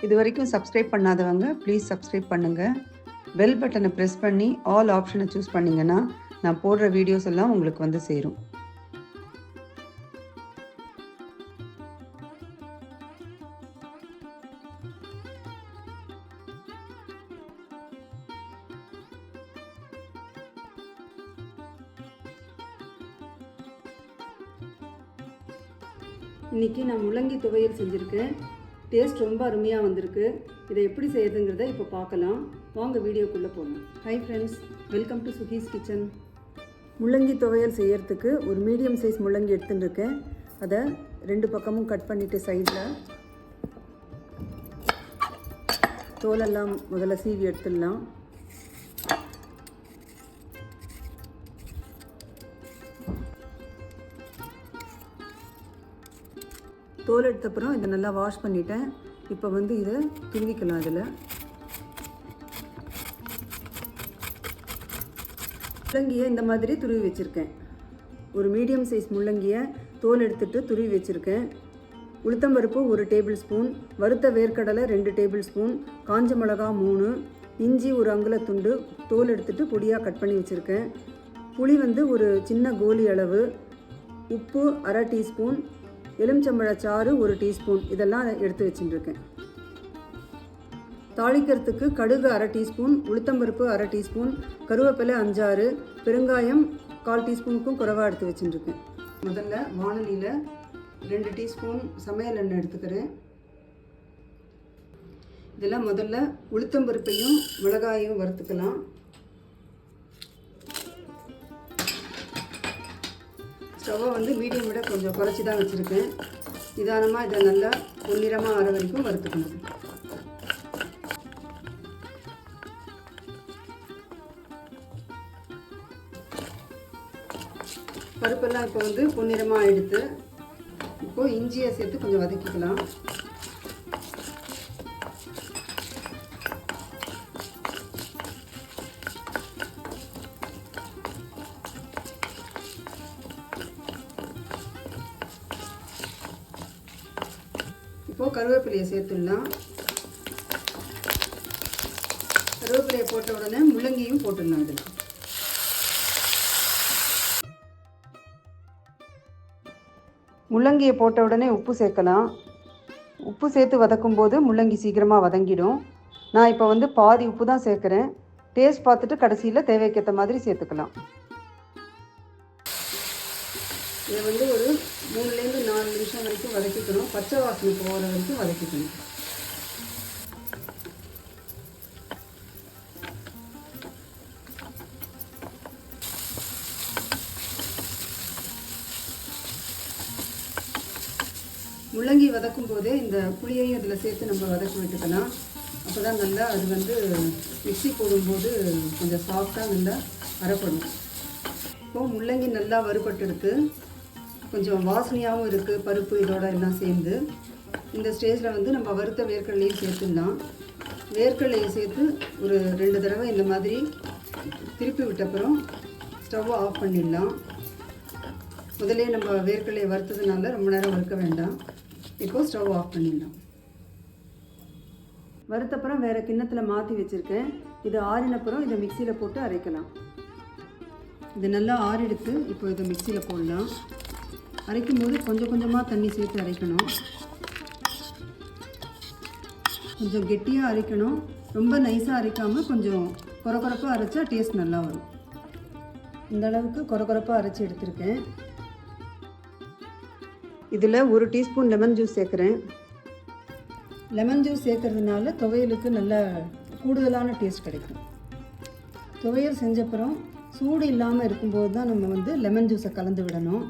இது வரைக்கும் சப்ஸ்கிரைப் பண்ணாதவங்க ப்ளீஸ் சப்ஸ்கிரைப் பண்ணுங்கள். பெல் பட்டனை ப்ரெஸ் பண்ணி ஆல் ஆப்ஷனை சூஸ் பண்ணிங்கன்னா நான் போடுற வீடியோஸ் எல்லாம் உங்களுக்கு வந்து சேரும். இன்றைக்கி நான் முள்ளங்கி துவையல் செஞ்சுருக்கேன். டேஸ்ட் ரொம்ப அருமையாக வந்திருக்கு. இதை எப்படி செய்யுதுங்கிறத இப்போ பார்க்கலாம். வாங்க வீடியோக்குள்ளே போகலாம். Hi friends, welcome to சுகீஸ் kitchen. முள்ளங்கி துவையல் செய்யறதுக்கு ஒரு மீடியம் சைஸ் முள்ளங்கி எடுத்துட்டுருக்கேன். அதை 2 பக்கமும் கட் பண்ணிவிட்டு சைடில் தோலெல்லாம் முதல்ல சீவி எடுத்துடலாம். தோல் எடுத்தப்புறம் இதை நல்லா வாஷ் பண்ணிட்டேன். இப்போ வந்து இதை துருவிக்கலாம். இதில் முள்ளங்கியை இந்த மாதிரி துருவி வச்சுருக்கேன். ஒரு மீடியம் சைஸ் முள்ளங்கியை தோல் எடுத்துகிட்டு துருவி வச்சுருக்கேன். உளுத்தம்பருப்பு 1 டேபிள் ஸ்பூன், வறுத்த வேர்க்கடலை 2 டேபிள் ஸ்பூன், காஞ்ச மிளகா 3, இஞ்சி 1 அங்குலத்துண்டு தோல் எடுத்துகிட்டு பொடியாக கட் பண்ணி வச்சுருக்கேன். புளி வந்து ஒரு சின்ன கோலி அளவு, உப்பு 1/2 டீஸ்பூன், எலுமிச்சம்பழச்சாறு 1 டீஸ்பூன் இதெல்லாம் எடுத்து வச்சுட்டுருக்கேன். தாளிக்கிறதுக்கு கடுகு 1/2 டீஸ்பூன், உளுத்தம்பருப்பு 1/2 டீஸ்பூன், கருவேப்பிலை 5-6, பெருங்காயம் 1/4 டீஸ்பூனுக்கும் குறைவாக எடுத்து வச்சுட்டுருக்கேன். முதல்ல வானலியில் 2 டீஸ்பூன் சமையல் எண்ணெய் எடுத்துக்கிறேன். இதெல்லாம் முதல்ல உளுத்தம்பருப்பையும் மிளகாயும் வறுத்துக்கலாம். ஸ்டவ்வை வந்து மீடியம் விட கொஞ்சம் குறைச்சி தான் வச்சுருக்கேன். நிதானமாக இதை நல்லா பொன்னிறமாக ஆற வரைக்கும் வறுத்துக்கணும். பருப்பெல்லாம் இப்போ வந்து பொன்னிறமாக ஆகிடுத்து. இப்போது இஞ்சியை சேர்த்து கொஞ்சம் வதக்கிக்கலாம். இப்போது கருவேப்பிலையை சேர்த்துடலாம். கருவேப்பிலையை போட்ட உடனே முள்ளங்கியும் போட்டுடலாம். இதில் முள்ளங்கியை போட்ட உடனே உப்பு சேர்க்கலாம். உப்பு சேர்த்து வதக்கும்போது முள்ளங்கி சீக்கிரமாக வதங்கிடும். நான் இப்போ வந்து பாதி உப்பு தான் சேர்க்குறேன். டேஸ்ட் பார்த்துட்டு கடைசியில் தேவைக்கேற்ற மாதிரி சேர்த்துக்கலாம். இதை வந்து ஒரு 3லேருந்து 4 நிமிஷம் வரைக்கும் வதக்கிக்கணும். பச்சை வாசனை போகிற வரைக்கும் வதக்கிக்கணும். முள்ளங்கி வதக்கும் போதே இந்த புளியையும் இதில் சேர்த்து நம்ம வதக்கி விட்டுக்கலாம். அப்போ தான் நல்லா அது வந்து மிக்ஸி போடும்போது கொஞ்சம் சாஃப்டாக நல்லா அரைப்படும். இப்போது முள்ளங்கி நல்லா வறுபட்டுடுத்து, கொஞ்சம் வாசனையாகவும் இருக்குது. பருப்பு இதோட எல்லாம் சேர்ந்து இந்த ஸ்டேஜில் வந்து நம்ம வறுத்த வேர்க்கடலையும் சேர்த்துடலாம். வேர்க்கடலையை சேர்த்து ஒரு 2 தடவை இந்த மாதிரி திருப்பி விட்டப்புறம் ஸ்டவ்வை ஆஃப் பண்ணிடலாம். முதலே நம்ம வேர்க்கடலையை வறுத்ததுனால ரொம்ப நேரம் வறுக்க வேண்டாம். இப்போது ஸ்டவ் ஆஃப் பண்ணிடலாம். வறுத்தப்புறம் வேறு கிண்ணத்தில் மாற்றி வச்சுருக்கேன். இது ஆறினப்புறம் இதை மிக்சியில் போட்டு அரைக்கலாம். இது நல்லா ஆறிடுத்து. இப்போ இதை மிக்சியில் போடலாம். அரைக்கும் போது கொஞ்சம் கொஞ்சமாக தண்ணி சேர்த்து அரைக்கணும். கொஞ்சம் கெட்டியாக அரைக்கணும். ரொம்ப நைஸாக அரைக்காமல் கொஞ்சம் கொரகொரப்பாக அரைச்சா டேஸ்ட் நல்லா வரும். இந்த அளவுக்கு கொரகொரப்பாக அரைச்சி எடுத்திருக்கேன். இதில் 1 டீஸ்பூன் லெமன் ஜூஸ் சேர்க்குறேன். லெமன் ஜூஸ் சேர்க்கறதுனால துவையலுக்கு நல்ல கூடுதலான டேஸ்ட் கிடைக்கும். துவையல் செஞ்சப்புறம் சூடு இல்லாமல் இருக்கும்போது தான் நம்ம வந்து லெமன் ஜூஸை கலந்து விடணும்.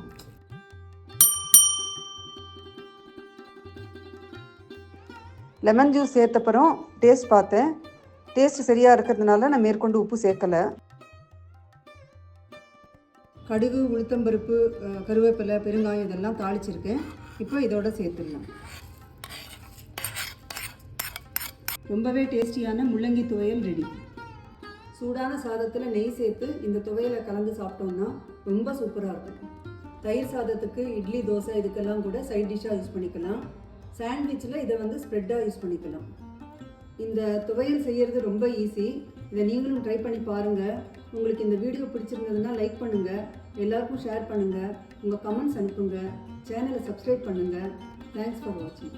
லெமன் ஜூஸ் சேர்த்தப்புறம் டேஸ்ட் பார்த்தேன். டேஸ்ட் சரியாக இருக்கிறதுனால நான் மேற்கொண்டு உப்பு சேர்க்கலை. கடுகு, உளுத்தம்பருப்பு, கருவேப்பிலை, பெருங்காயம் இதெல்லாம் தாளிச்சிருக்கேன். இப்போ இதோட சேர்த்துடலாம். ரொம்பவே டேஸ்டியான முள்ளங்கி துவையல் ரெடி. சூடான சாதத்தில் நெய் சேர்த்து இந்த துவையலை கலந்து சாப்பிட்டோம்னா ரொம்ப சூப்பராக இருக்கும். தயிர் சாதத்துக்கு, இட்லி, தோசை இதுக்கெல்லாம் கூட சைட் டிஷ்ஷாக யூஸ் பண்ணிக்கலாம். சாண்ட்விச்சில் இதை வந்து ஸ்ப்ரெட்டாக யூஸ் பண்ணிக்கலாம். இந்த துவையல் செய்கிறது ரொம்ப ஈஸி. இதை நீங்களும் ட்ரை பண்ணி பாருங்கள். உங்களுக்கு இந்த வீடியோ பிடிச்சிருந்ததுன்னா லைக் பண்ணுங்கள், எல்லாருக்கும் ஷேர் பண்ணுங்கள், உங்கள் கமெண்ட்ஸ் அனுப்புங்க, சேனலை சப்ஸ்கிரைப் பண்ணுங்கள். தேங்க்ஸ் ஃபார் வாட்சிங்.